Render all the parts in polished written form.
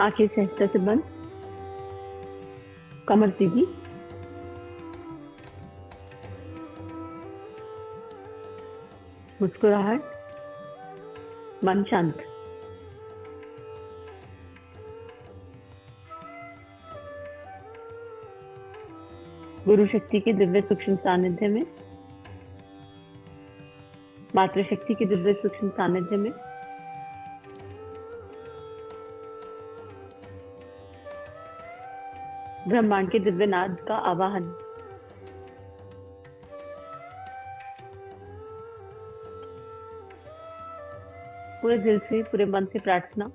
आंखें सहजता से बंद, कमर सीधी, मुस्कुराहट, मन शांत। गुरु शक्ति के दिव्य सूक्ष्म सानिध्य में, मातृशक्ति के दिव्य सूक्ष्म सानिध्य में ब्रह्मांड के दिव्य नाद का आवाहन। पूरे दिल से, पूरे मन से प्रार्थना,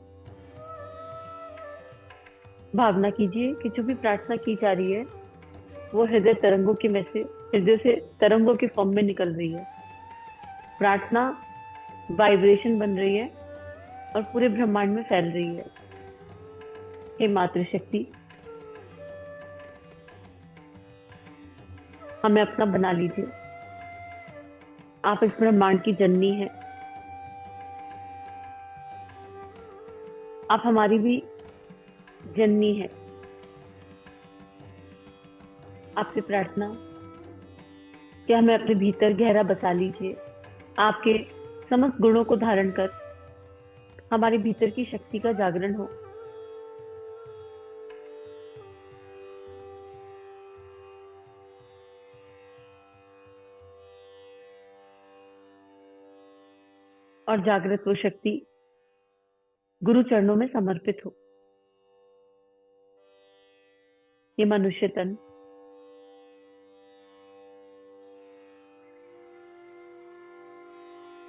भावना कीजिए कि जो भी प्रार्थना की जा रही है वो हृदय तरंगों के में से, हृदय से तरंगों के फॉर्म में निकल रही है। प्रार्थना वाइब्रेशन बन रही है और पूरे ब्रह्मांड में फैल रही है। हे मातृशक्ति, हमें अपना बना लीजिए। आप इस ब्रह्मांड की जननी है। आप हमारी भी जननी है। आपसे प्रार्थना कि हमें अपने भीतर गहरा बसा लीजिए। आपके समस्त गुणों को धारण कर हमारे भीतर की शक्ति का जागरण हो। और जागृत वो शक्ति गुरु चरणों में समर्पित हो। ये मनुष्य तन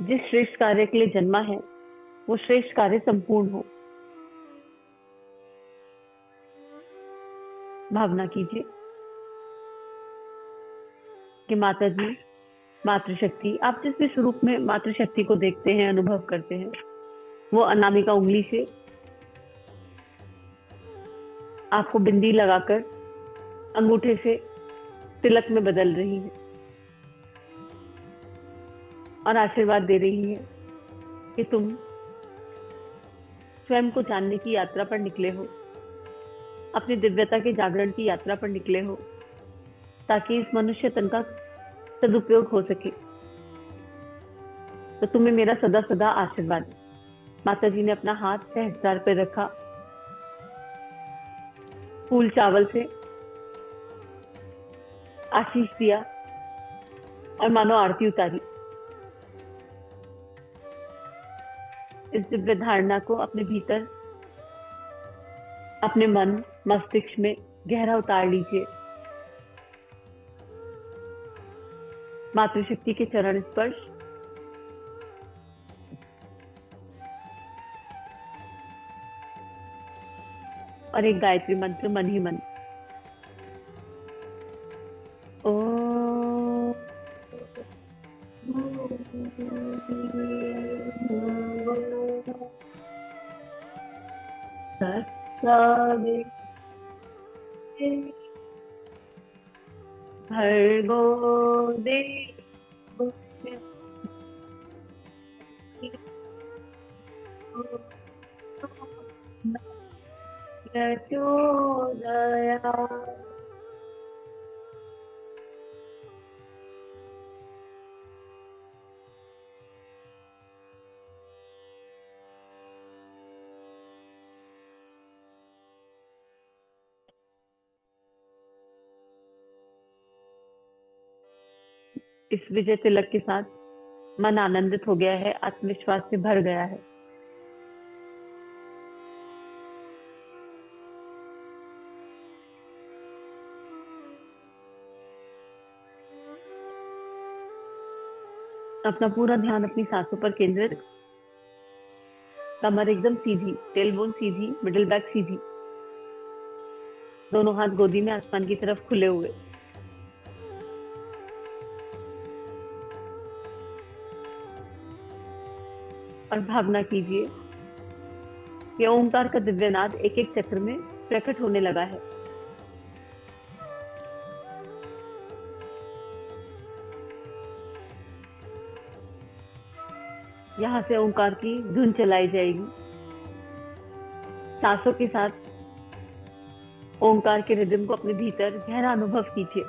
जिस श्रेष्ठ कार्य के लिए जन्मा है वो श्रेष्ठ कार्य संपूर्ण हो। भावना कीजिए कि माता जी, मातृशक्ति, आप जिस भी स्वरूप में मातृशक्ति को देखते हैं, अनुभव करते हैं, वो अनामिका उंगली से आपको बिंदी लगाकर अंगूठे से तिलक में बदल रही है और आशीर्वाद दे रही है कि तुम स्वयं को जानने की यात्रा पर निकले हो, अपनी दिव्यता के जागरण की यात्रा पर निकले हो, ताकि इस मनुष्य तन का सदुपयोग हो सके। तो तुम्हें मेरा सदा सदा आशीर्वाद। माता जी ने अपना हाथ सहस्त्रार पर रखा, फूल चावल से आशीष दिया और मानो आरती उतारी। इस दिव्य धारणा को अपने भीतर, अपने मन मस्तिष्क में गहरा उतार लीजिए। मातृशक्ति के चरण स्पर्श, और एक गायत्री मंत्र मन ही मन। ओ भर्गो देवो प्रचोदया। इस विजय तिलक के साथ मन आनंदित हो गया है, आत्मविश्वास से भर गया है। अपना पूरा ध्यान अपनी सांसों पर केंद्रित, कमर एकदम सीधी, टेलबोन सीधी, मिडिल बैक सीधी, दोनों हाथ गोदी में आसमान की तरफ खुले हुए। और भावना कीजिए कि ओंकार का दिव्य नाद एक एक चक्र में प्रकट होने लगा है। यहां से ओंकार की धुन चलाई जाएगी। सांसों के साथ ओंकार के रिदम को अपने भीतर गहरा अनुभव कीजिए।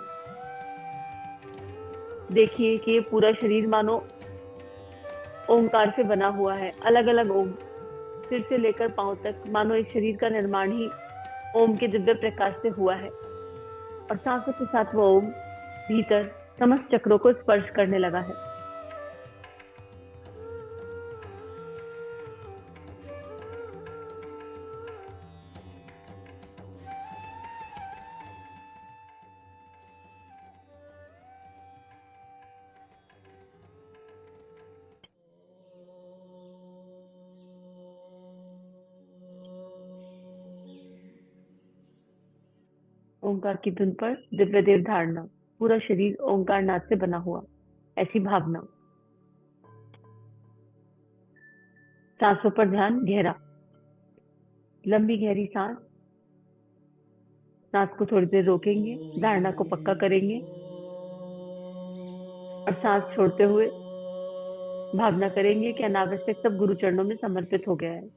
देखिए कि ये पूरा शरीर मानो ओंकार से बना हुआ है। अलग अलग ओम, सिर से लेकर पांव तक, मानो इस शरीर का निर्माण ही ओम के दिव्य प्रकाश से हुआ है। और सांसों के साथ वो ओम भीतर समस्त चक्रों को स्पर्श करने लगा है। ओंकार की धुन पर दिव्य देव धारणा, पूरा शरीर ओंकार नाद से बना हुआ, ऐसी भावना। सांसों पर ध्यान गहरा, लंबी गहरी सांस। सांस को थोड़ी देर रोकेंगे, धारणा को पक्का करेंगे और सांस छोड़ते हुए भावना करेंगे कि अनावश्यक सब गुरु चरणों में समर्पित हो गया है।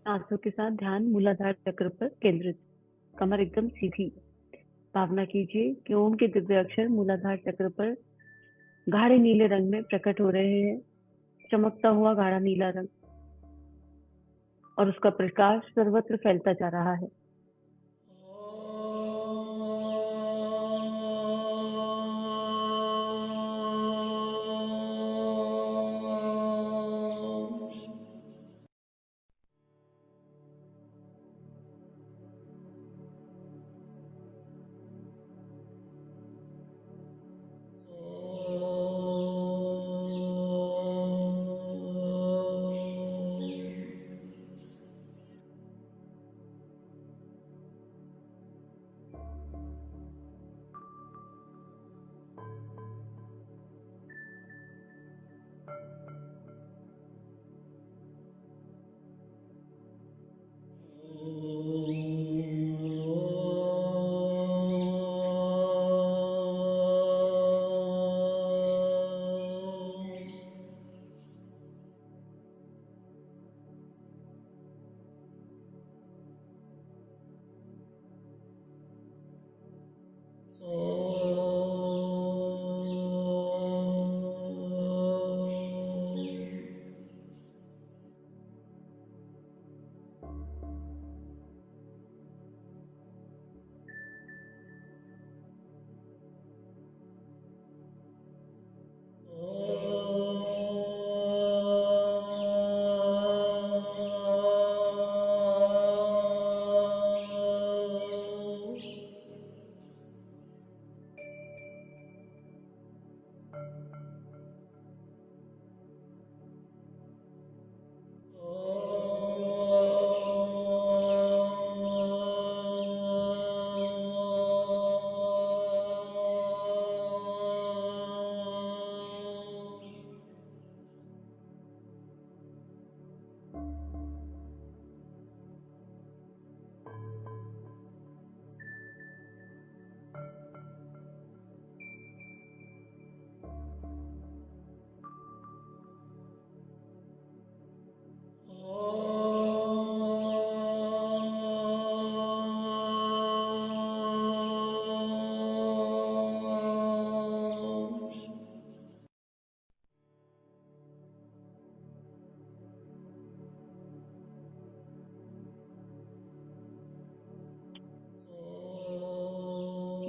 सांसों के साथ ध्यान मूलाधार चक्र पर केंद्रित, कमर एकदम सीधी। भावना कीजिए कि ओम के दिव्य अक्षर मूलाधार चक्र पर गाढ़े नीले रंग में प्रकट हो रहे हैं। चमकता हुआ गाढ़ा नीला रंग, और उसका प्रकाश सर्वत्र फैलता जा रहा है।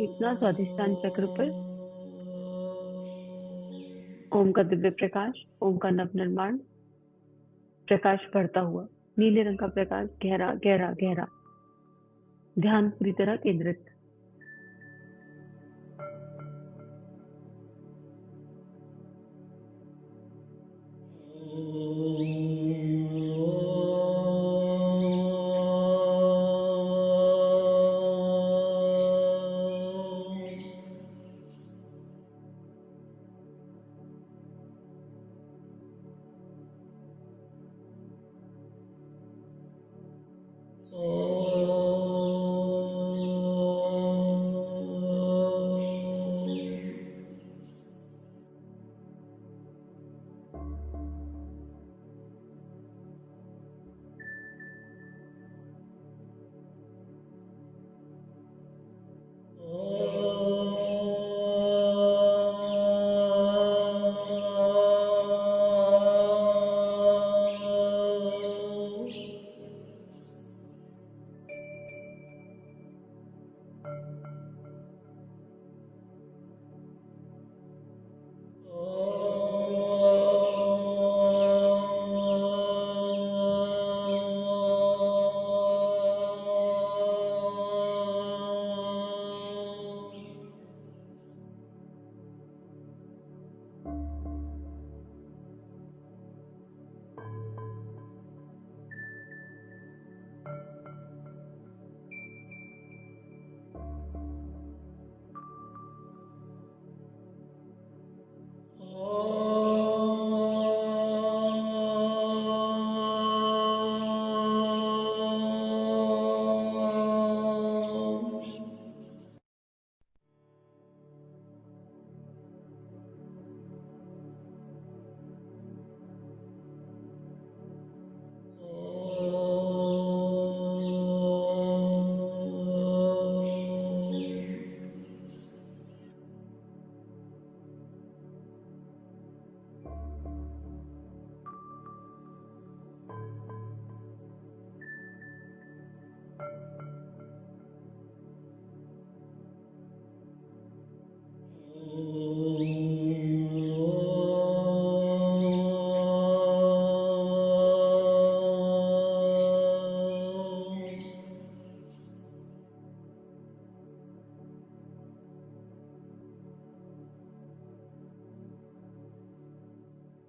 इतना स्वाधिष्ठान चक्र पर ओम का दिव्य प्रकाश, ओम का नव निर्माण, प्रकाश बढ़ता हुआ, नीले रंग का प्रकाश, गहरा गहरा गहरा, ध्यान पूरी तरह केंद्रित।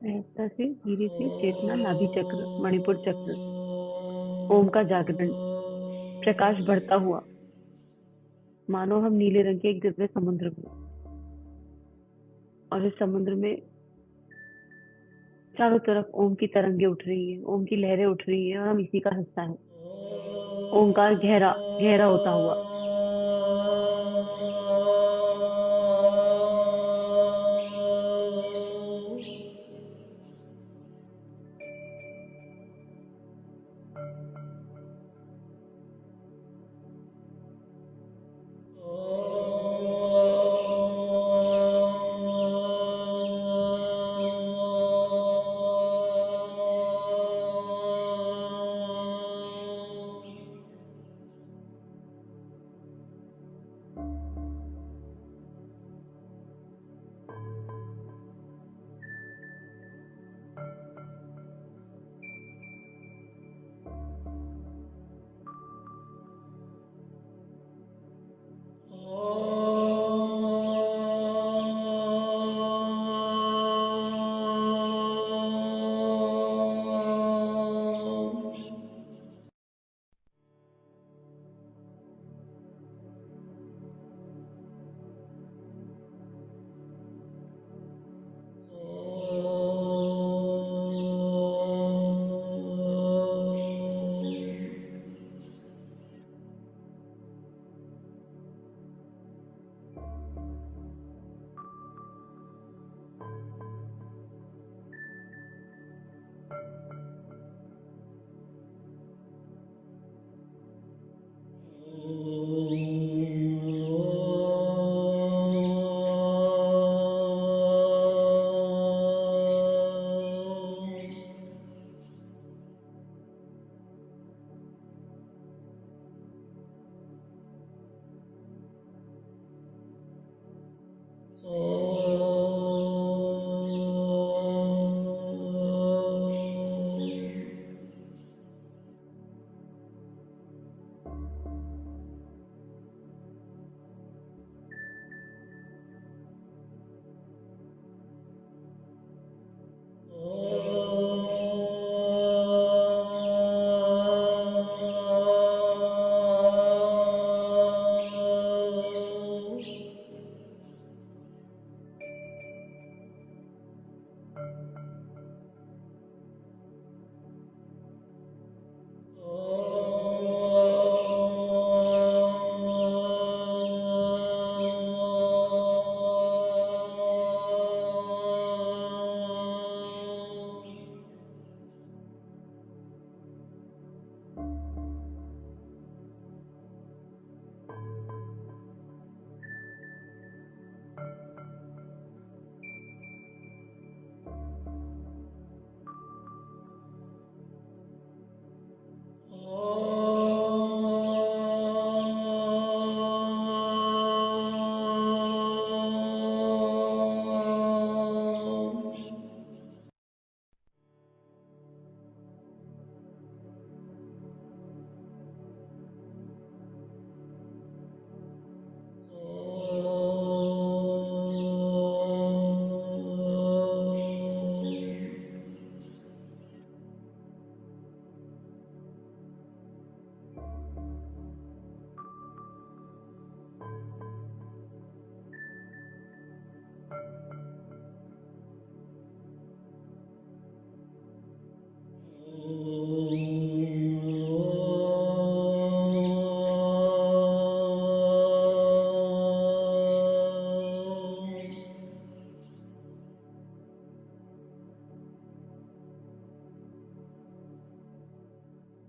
ऐसा से धीरे से चेतना नाभि चक्र, मणिपुर चक्र, ओम का जागरण, प्रकाश बढ़ता हुआ, मानो हम नीले रंग के एक दिव्य समुद्र में, और इस समुद्र में चारों तरफ ओम की तरंगे उठ रही है, ओम की लहरें उठ रही है, और हम इसी का हिस्सा है। ओंकार गहरा गहरा होता हुआ।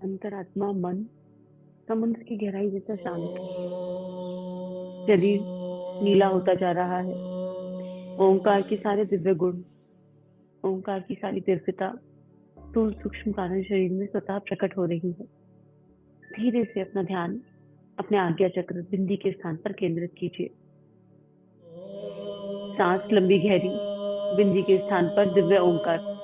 अंतरात्मा मन समुद्र की गहराई जैसा शांत। शरीर नीला होता जा रहा है। ओंकार के सारे दिव्य गुण, ओंकार की सारी दिव्यता स्थूल सूक्ष्म कारण शरीर में स्वतः प्रकट हो रही है। धीरे से अपना ध्यान अपने आज्ञा चक्र बिंदी के स्थान पर केंद्रित कीजिए। सांस लंबी गहरी, बिंदी के स्थान पर दिव्य ओंकार।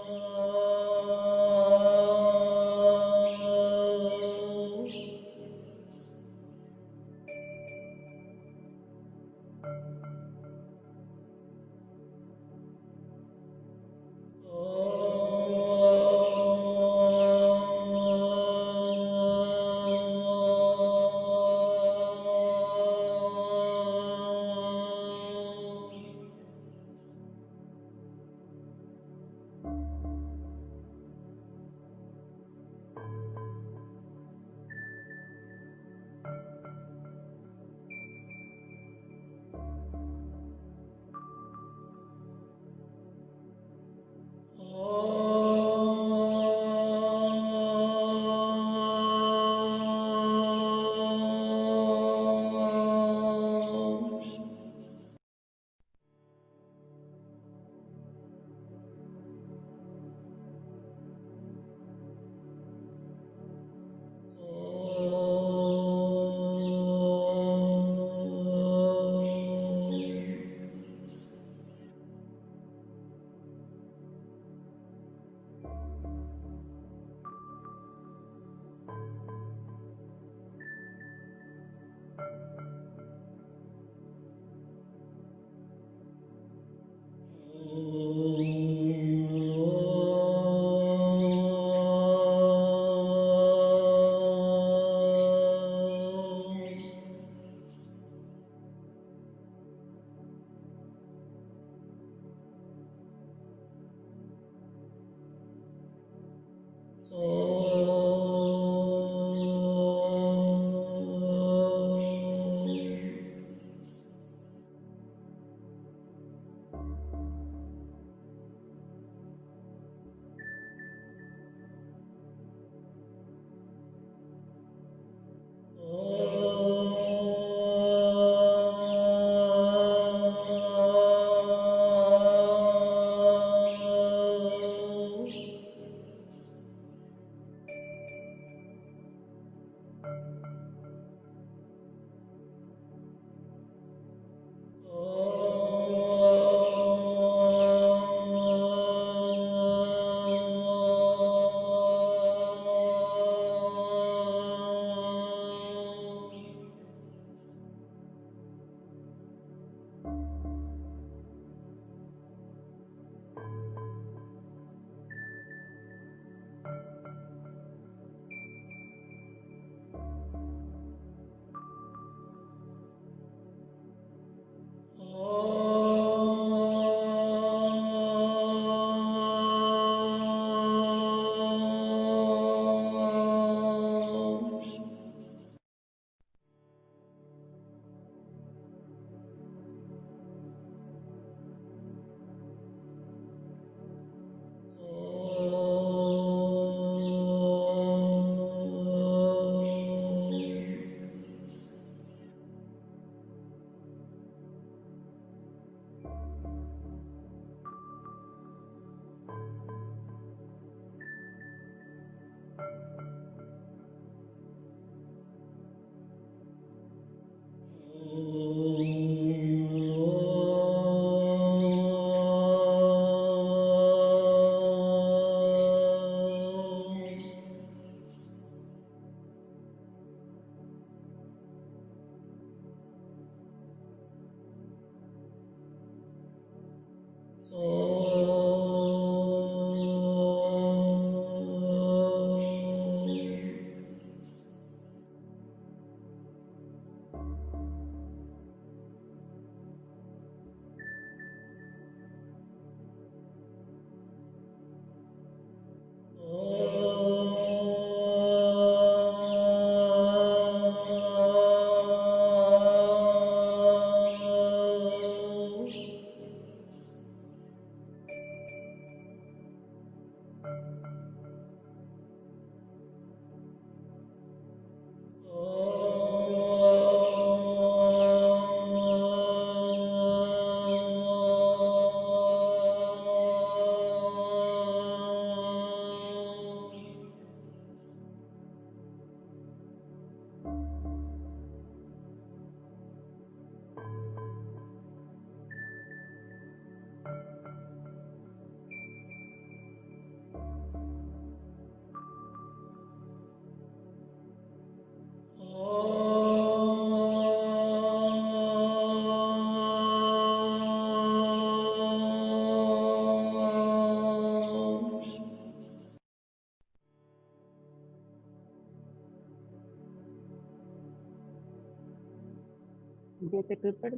हृदय चक्र पर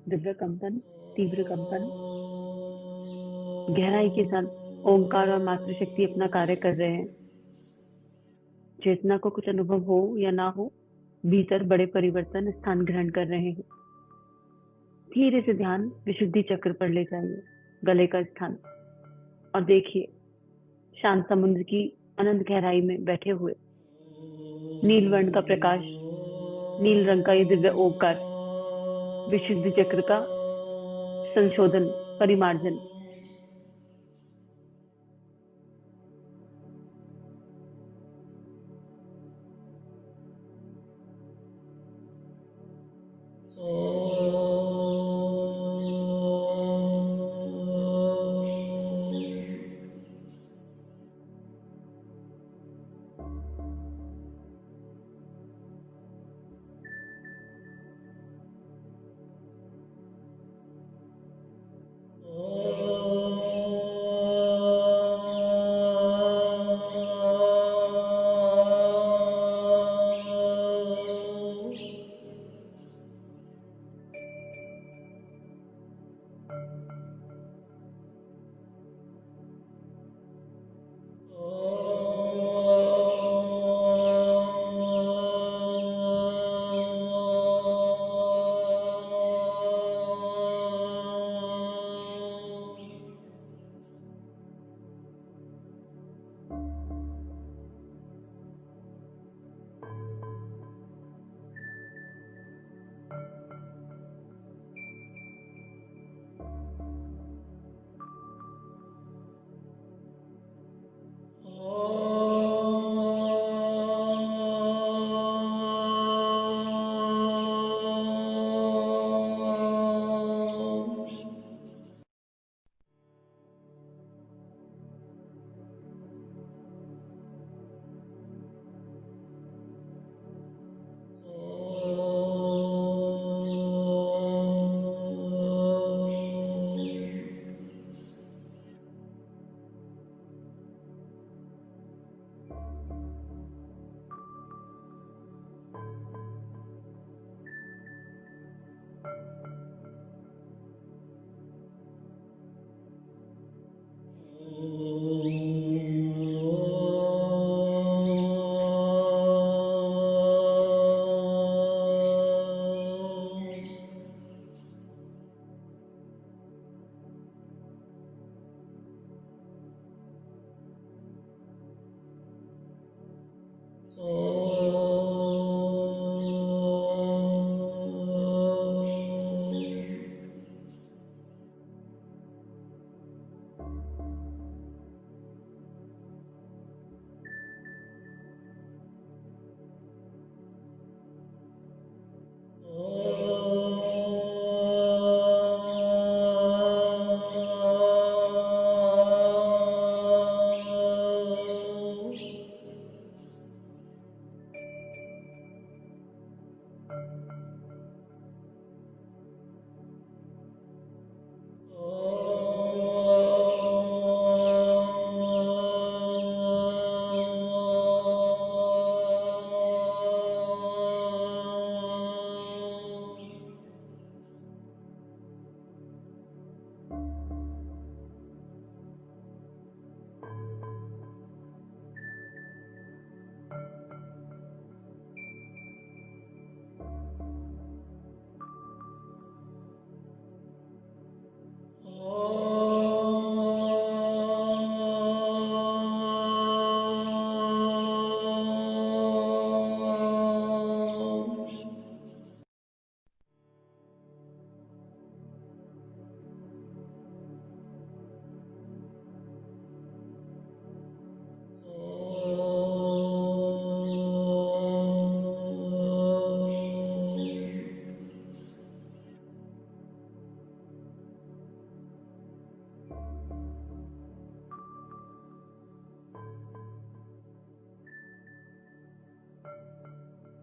दिव्य कंपन, तीव्र कंपन, गहराई के साथ ओंकार और मातृशक्ति अपना कार्य कर रहे हैं। चेतना को कुछ अनुभव हो या ना हो, भीतर बड़े परिवर्तन स्थान ग्रहण कर रहे हैं। धीरे से ध्यान विशुद्धि चक्र पर ले जाइए, गले का स्थान, और देखिए शांत समुद्र की अनंत गहराई में बैठे हुए नील वर्ण का प्रकाश, नील रंग का ये दिव्य ओंकार विशुद्धि चक्र का संशोधन, परिमार्जन।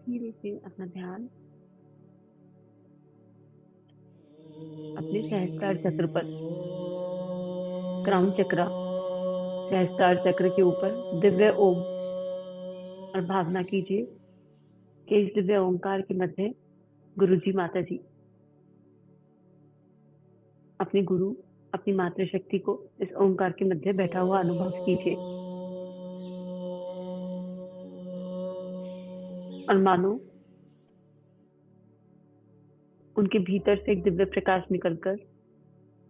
धीरे से अपना ध्यान अपने सहस्त्रार चक्र पर, क्राउन चक्र, सहस्त्रार चक्र के ऊपर दिव्य ओम, और भावना कीजिए कि इस दिव्य ओंकार के मध्य गुरु जी, माता जी, अपने गुरु, अपनी मातृशक्ति को इस ओंकार के मध्य बैठा हुआ अनुभव कीजिए, और मानो उनके भीतर से एक दिव्य प्रकाश निकलकर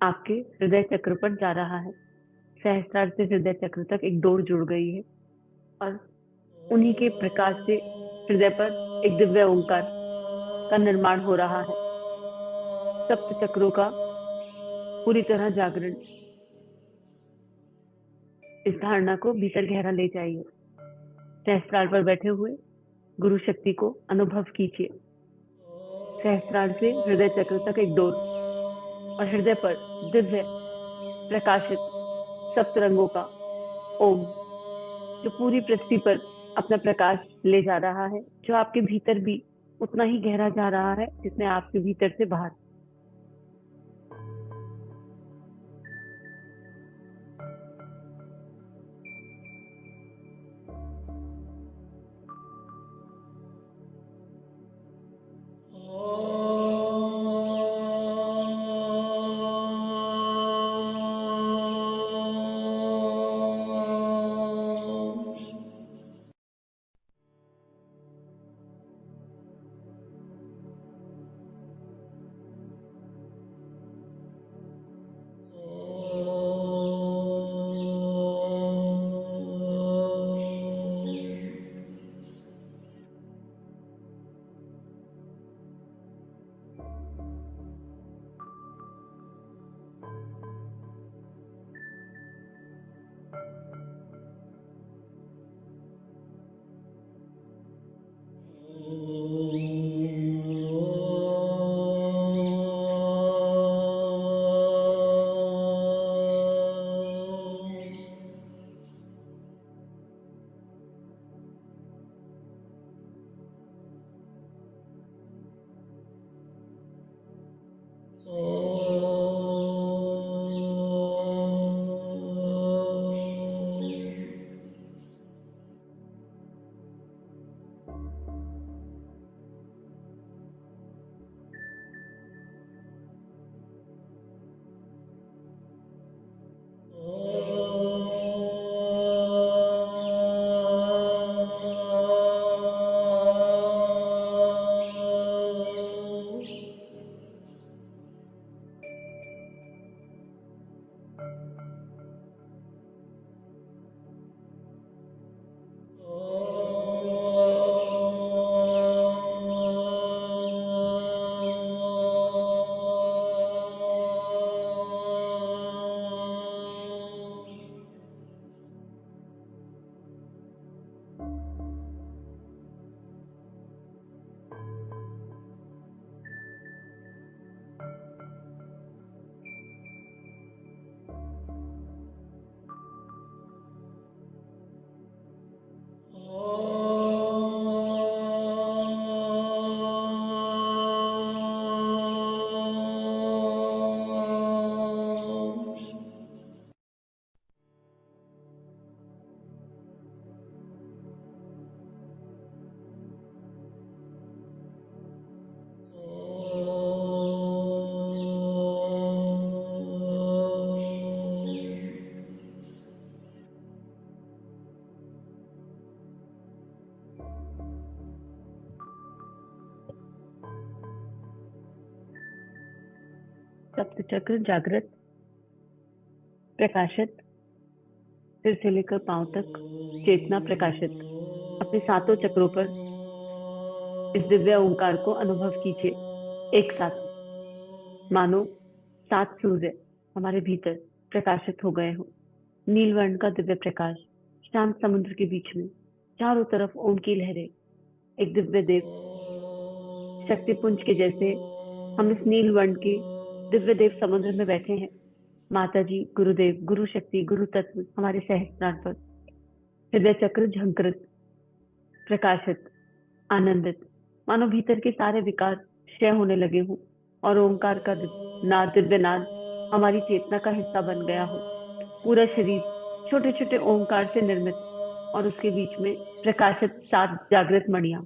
आपके हृदय चक्र पर जा रहा है। सहस्त्रार से हृदय चक्र तक एक डोर जुड़ गई है, और उन्हीं के प्रकाश से हृदय पर एक दिव्य ओंकार का निर्माण हो रहा है। सप्त चक्रों का पूरी तरह जागरण। इस धारणा को भीतर गहरा ले जाइए। सहस्त्रार पर बैठे हुए गुरु शक्ति को अनुभव कीजिए। सहस्त्रार से हृदय चक्र तक एक डोर, और हृदय पर दिव्य प्रकाशित सप्त रंगों का ओम, जो पूरी पृथ्वी पर अपना प्रकाश ले जा रहा है, जो आपके भीतर भी उतना ही गहरा जा रहा है जितने आपके भीतर से बाहर। सप्त चक्र जागृत, प्रकाशित, सिर से लेकर पांव तक चेतना प्रकाशित। अपने सातों चक्रों पर इस दिव्य ओंकार को अनुभव कीजिए एक साथ। मानो 7 सूर्य हमारे भीतर प्रकाशित हो गए हो। नीलवर्ण का दिव्य प्रकाश शांत समुद्र के बीच में, चारों तरफ ओम की लहरें, एक दिव्य देव शक्तिपुंज के जैसे हम इस नीलवर्ण के दिव्य देव समुद्र में बैठे हैं। माता जी, गुरुदेव, गुरु शक्ति, गुरु तत्व हमारे सहस्त्रार पर, हृदय चक्र झंकृत, प्रकाशित, आनंदित, मानो भीतर के सारे विकार क्षय होने लगे हों और ओंकार का नाद, दिव्य नाद हमारी चेतना का हिस्सा बन गया हो। पूरा शरीर छोटे छोटे ओंकार से निर्मित, और उसके बीच में प्रकाशित सात जागृत मणियां।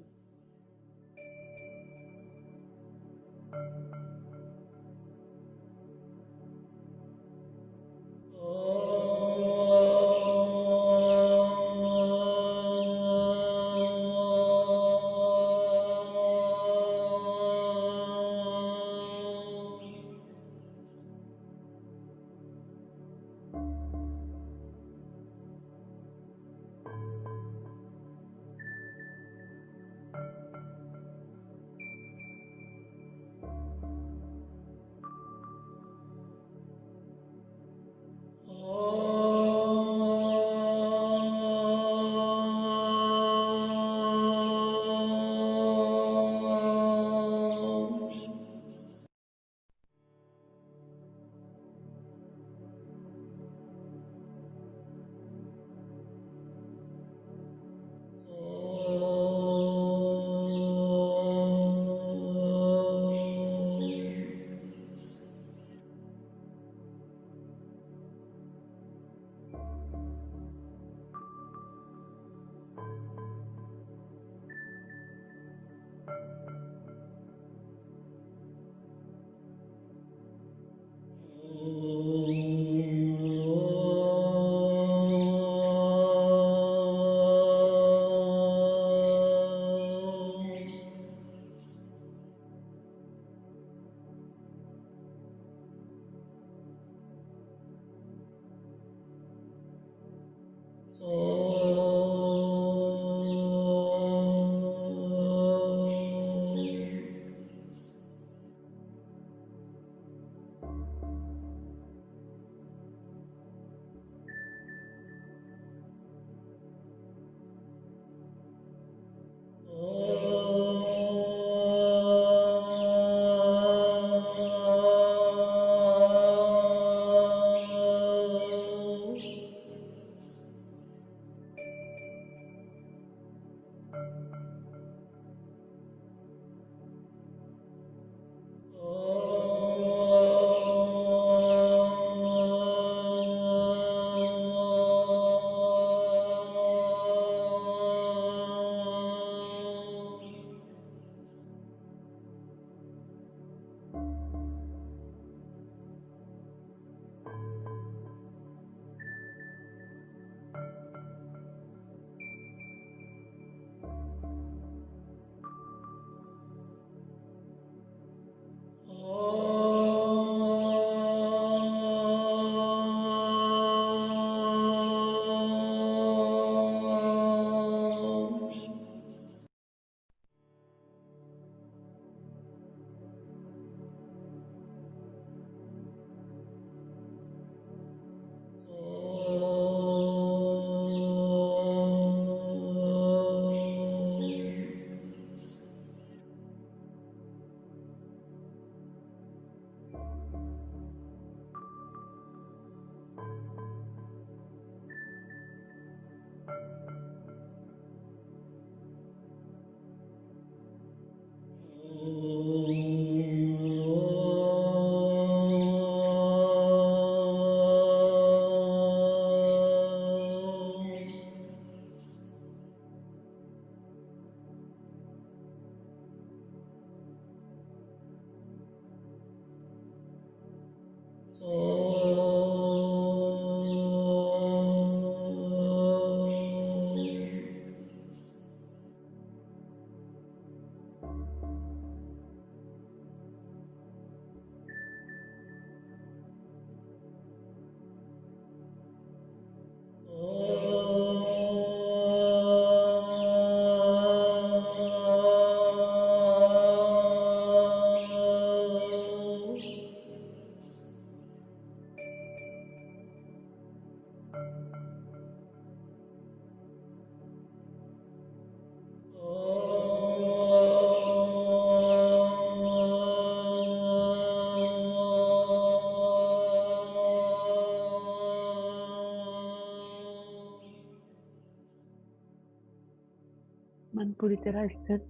पूरी तरह स्थिर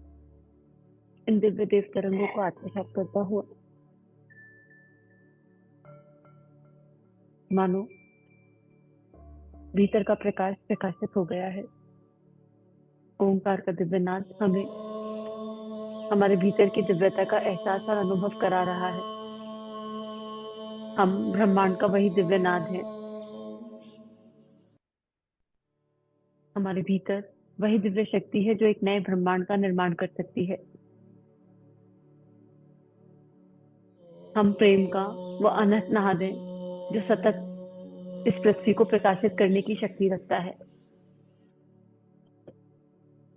इन दिव्य देव तरंगों को आत्मसात करता हुआ मानो भीतर का प्रकाश प्रकाशित हो गया है। ओंकार का दिव्य नाद हमें हमारे भीतर की दिव्यता का एहसास और अनुभव करा रहा है। हम ब्रह्मांड का वही दिव्य नाद है। हमारे भीतर वही दिव्य शक्ति है जो एक नए ब्रह्मांड का निर्माण कर सकती है। हम प्रेम का वो अनंत नाद है जो सतत इस पृथ्वी को प्रकाशित करने की शक्ति रखता है।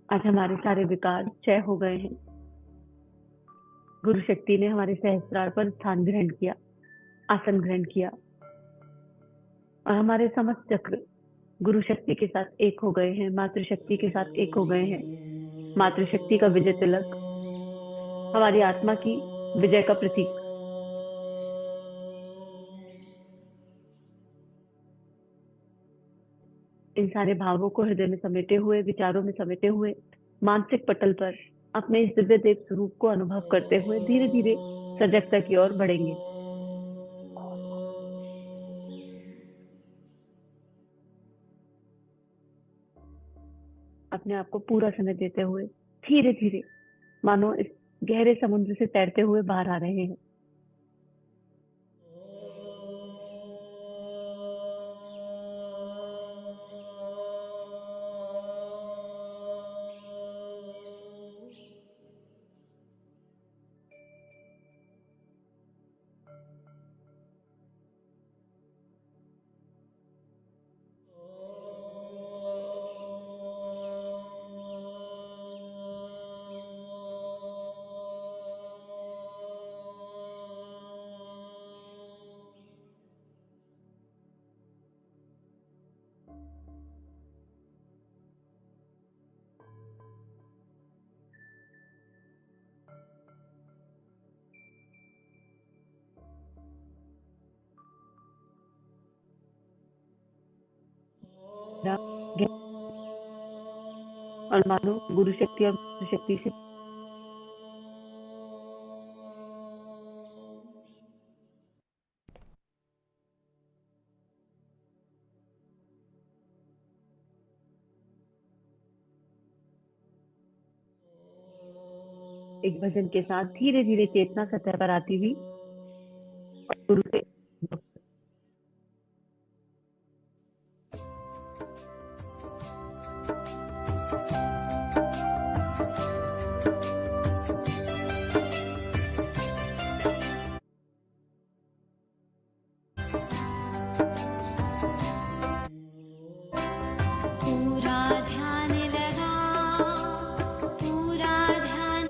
आज हमारे सारे विकार क्षय हो गए हैं। गुरु शक्ति ने हमारे सहस्त्रार पर स्थान ग्रहण किया, आसन ग्रहण किया और हमारे समस्त चक्र गुरु शक्ति के साथ एक हो गए हैं, मातृशक्ति के साथ एक हो गए हैं। मातृशक्ति का विजय तिलक हमारी आत्मा की विजय का प्रतीक। इन सारे भावों को हृदय में समेटे हुए, विचारों में समेटे हुए, मानसिक पटल पर अपने इस दिव्य देव स्वरूप को अनुभव करते हुए धीरे धीरे सजगता की ओर बढ़ेंगे। अपने आप को पूरा समय देते हुए धीरे धीरे मानो इस गहरे समुद्र से तैरते हुए बाहर आ रहे हैं। और मानो गुरु शक्ति और शक्ति से एक भजन के साथ धीरे धीरे चेतना सतह पर आती हुई और गुरु से पूरा ध्यान लगा, पूरा ध्यान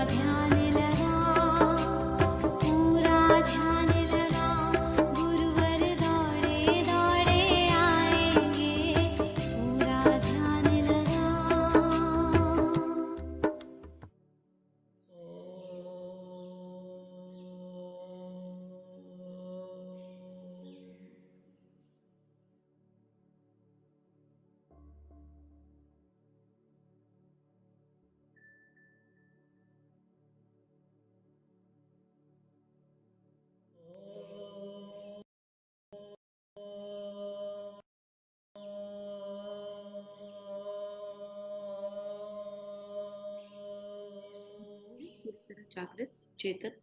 ध्यान लगा, पूरा ध्यान लगा, गुरुवर दौड़े दौड़े आएंगे, पूरा ध्यान लगा। पूरी तरह जागृत चेतन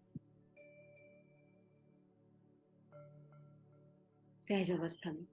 सहज अवस्था में।